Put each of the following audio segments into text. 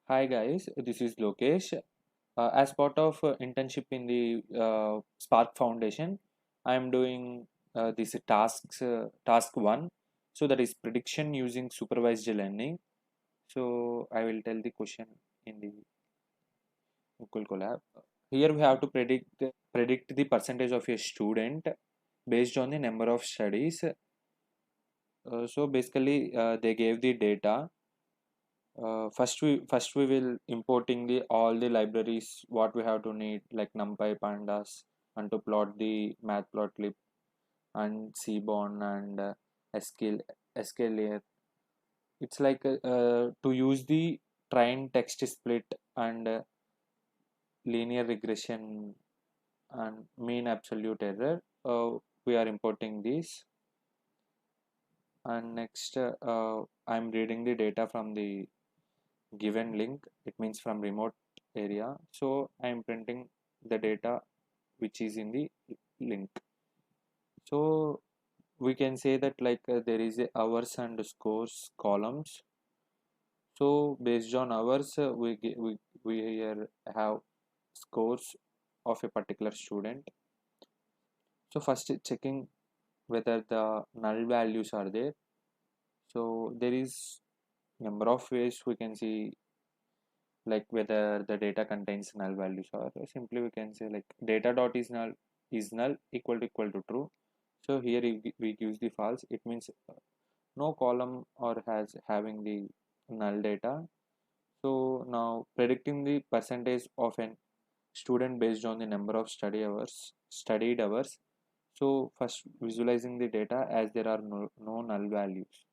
Hi guys, this is Lokesh. As part of internship in the Spark Foundation, I am doing this task one. So that is prediction using supervised learning. So I will tell the question in the Google Colab. Here we have to predict the percentage of a student based on the number of studies. So basically, they gave the data. First we will importing the all the libraries what we have to need like NumPy, Pandas, and to plot the Matplotlib and Seaborn and sklearn. It's like to use the trained text split and linear regression and mean absolute error. We are importing these, and next I'm reading the data from the given link. It means from remote area, so I am printing the data which is in the link. So we can say that like there is a hours and scores columns. So based on hours, we here have scores of a particular student. So first checking whether the null values are there. So there is number of ways we can see, like whether the data contains null values, or simply we can say like data dot is null equal to true. So here if we use the false, it means no column or has having the null data. So now predicting the percentage of an student based on the number of studied hours. So first visualizing the data as there are no null values.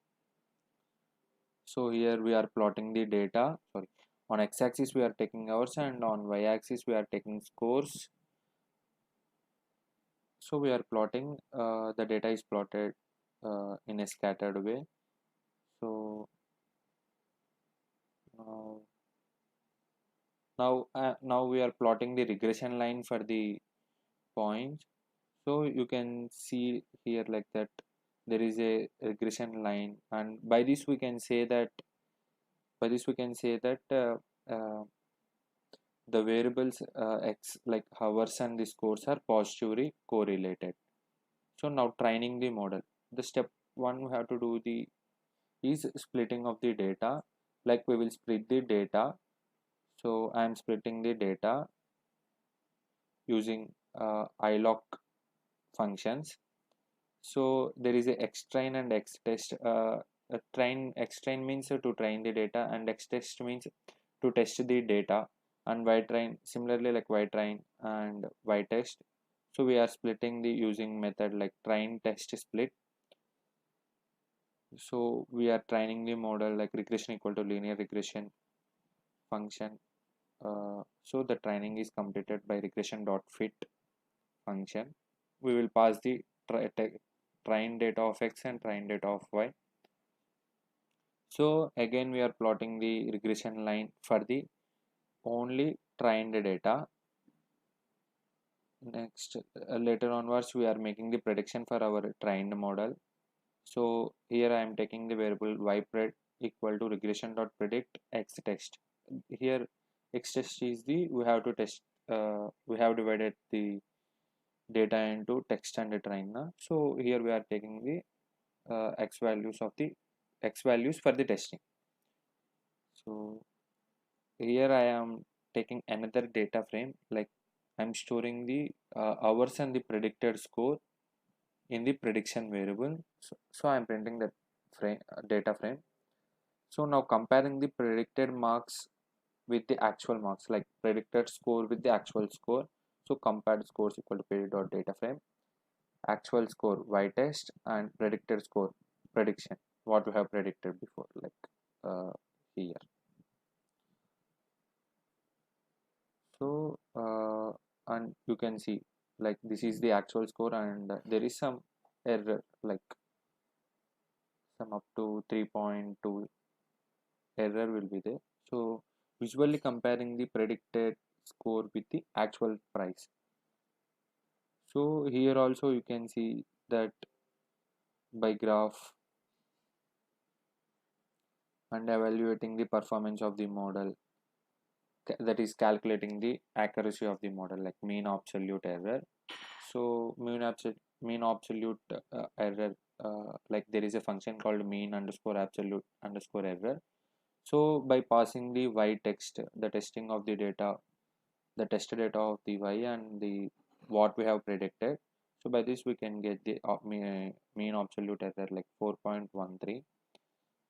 So here we are plotting the data. Sorry, on x-axis we are taking hours and on y-axis we are taking scores. So we are plotting. The data is plotted in a scattered way. So now, now we are plotting the regression line for the points. So you can see here like that there is a regression line, and by this we can say that the variables x like hours and the scores are positively correlated. So now training the model. The step one we have to do the is splitting of the data. Like we will split the data. So I am splitting the data using iloc functions. So there is a xtrain and xtest. Xtrain means to train the data, and xtest means to test the data, and ytrain similarly like ytrain and ytest. So we are splitting the using method like train test split. So we are training the model like regression equal to linear regression function. So the training is completed by regression dot fit function. We will pass the train data of x and train data of y. So again we are plotting the regression line for the only trained data. Next, later onwards we are making the prediction for our trained model. So here I am taking the variable ypred equal to regression dot predict x test. Here x test is the we have to test. We have divided the data into text and the train. So here we are taking the x values for the testing. So here I am taking another data frame, like I'm storing the hours and the predicted score in the prediction variable. So I'm printing that data frame. So now comparing the predicted marks with the actual marks, like predicted score with the actual score. So compared scores equal to period dot data frame, actual score y test, and predicted score prediction what we have predicted before, like here. So and you can see like this is the actual score, and there is some error like some up to 3.2 error will be there. So visually comparing the predicted score with the actual price. So here also you can see that by graph and evaluating the performance of the model. that is calculating the accuracy of the model, like mean absolute error. So mean absolute error, like there is a function called mean underscore absolute underscore error. So by passing the y text, the testing of the data, the test data of the y and the what we have predicted, so by this we can get the mean absolute error like 4.13.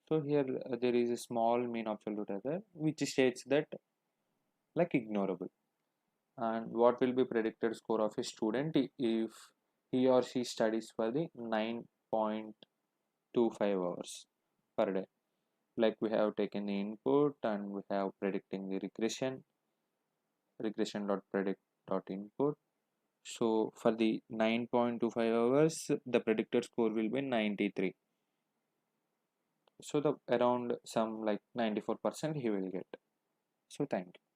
So here there is a small mean absolute error which states that like ignorable. And what will be predicted score of a student if he or she studies for the 9.25 hours per day? Like we have taken the input and we have predicting the regression dot predict dot input. So for the 9.25 hours, the predicted score will be 93. So the around some like 94% he will get. So thank you.